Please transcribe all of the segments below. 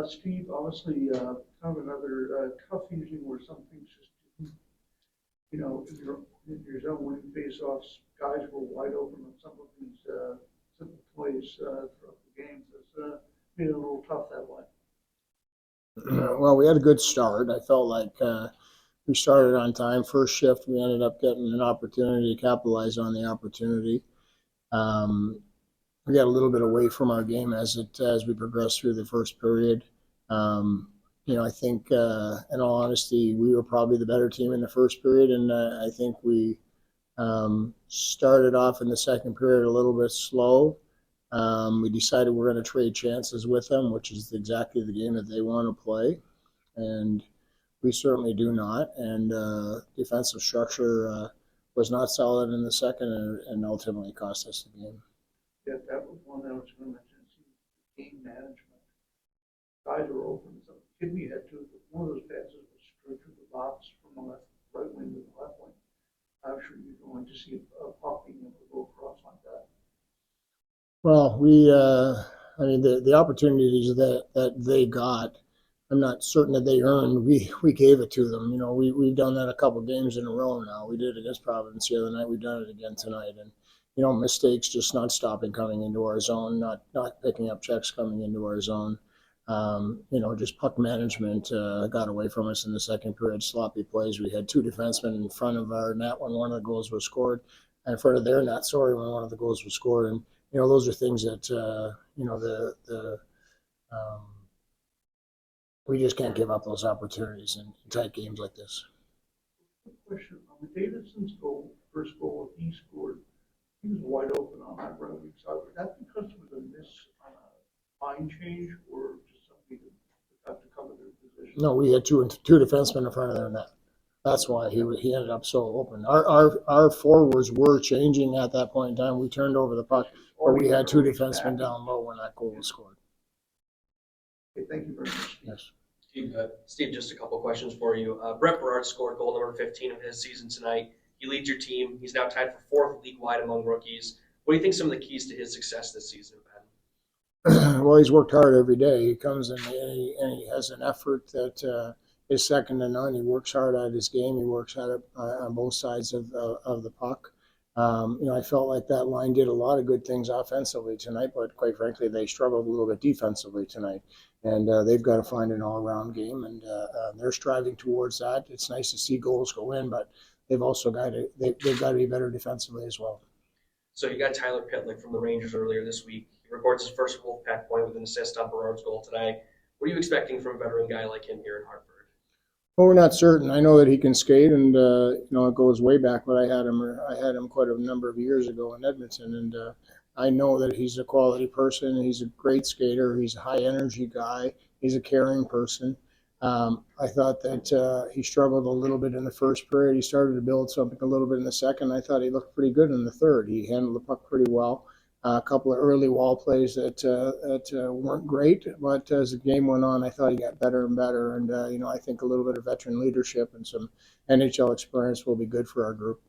Steve, honestly, kind of another tough evening where some things just didn't, in your zone winning face-offs, guys were wide open on some of these simple plays throughout the game. It's made it a little tough that way. Well, we had a good start. I felt like we started on time. First shift, we ended up getting an opportunity to capitalize on the opportunity. Um, we got a little bit away from our game as we progressed through the first period. I think, in all honesty, we were probably the better team in the first period, and I think we started off in the second period a little bit slow. We decided we're going to trade chances with them, which is exactly the game that they want to play, and we certainly do not. And defensive structure was not solid in the second, and ultimately cost us the game. Yeah, that was one that I was going to mention. Game management. Guys were open. So Kidney had two. One of those passes was straight through the box from the right wing to the left wing. I'm sure you're going to see a puck being able to go across like that. Well, the opportunities that they got, I'm not certain that they earned. We gave it to them. We've done that a couple games in a row now. We did it against Providence the other night. We've done it again tonight. And mistakes, just not stopping coming into our zone, not picking up checks coming into our zone. Just puck management got away from us in the second period. Sloppy plays. We had two defensemen in front of our net when one of the goals was scored, and in front of their net, when one of the goals was scored. And those are things that we just can't give up those opportunities in tight games like this. Quick question on the Davidson's goal, first goal he scored. He was wide open on that right wing side. Was that because it was a miss on a line change, or just somebody that got to cover their position? No, we had two defensemen in front of their net. That's why he ended up so open. Our forwards were changing at that point in time. We turned over the puck, but we had two defensemen down low when that goal was scored. Okay, thank you very much. Yes. Steve, just a couple questions for you. Brett Berard scored goal number 15 of his season tonight. He leads your team. He's now tied for fourth league-wide among rookies. What do you think some of the keys to his success this season have been? Well, he's worked hard every day. He comes in and he has an effort that is second to none. He works hard at his game. He works at it on both sides of the puck. I felt like that line did a lot of good things offensively tonight, but quite frankly, they struggled a little bit defensively tonight. And they've got to find an all-around game, and they're striving towards that. It's nice to see goals go in, but they've also got to they've got to be better defensively as well. So you got Tyler Pitlick from the Rangers earlier this week. He records his first Wolfpack point with an assist on Berard's goal today. What are you expecting from a veteran guy like him here in Hartford? Well, we're not certain. I know that he can skate, and it goes way back. But I had him quite a number of years ago in Edmonton, and I know that he's a quality person. He's a great skater. He's a high energy guy. He's a caring person. I thought that he struggled a little bit in the first period. He started to build something a little bit in the second. I thought he looked pretty good in the third. He handled the puck pretty well. A couple of early wall plays that weren't great, but as the game went on, I thought he got better and better. And I think a little bit of veteran leadership and some NHL experience will be good for our group.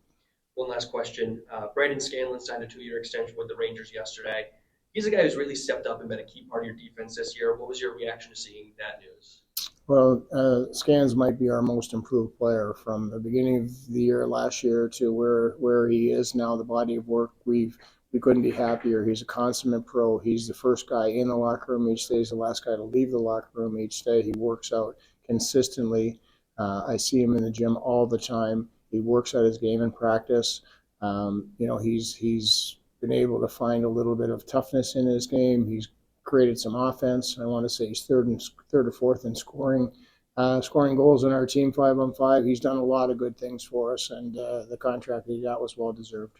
One last question. Brandon Scanlon signed a 2-year extension with the Rangers yesterday. He's a guy who's really stepped up and been a key part of your defense this year. What was your reaction to seeing that news? Well, Scans might be our most improved player from the beginning of the year last year to where he is now. The body of work we couldn't be happier. He's a consummate pro. He's the first guy in the locker room each day. He's the last guy to leave the locker room each day. He works out consistently. I see him in the gym all the time. He works at his game in practice. He's been able to find a little bit of toughness in his game. He's created some offense. I want to say he's third or fourth in scoring goals in our team 5-on-5. He's done a lot of good things for us, and the contract he got was well deserved.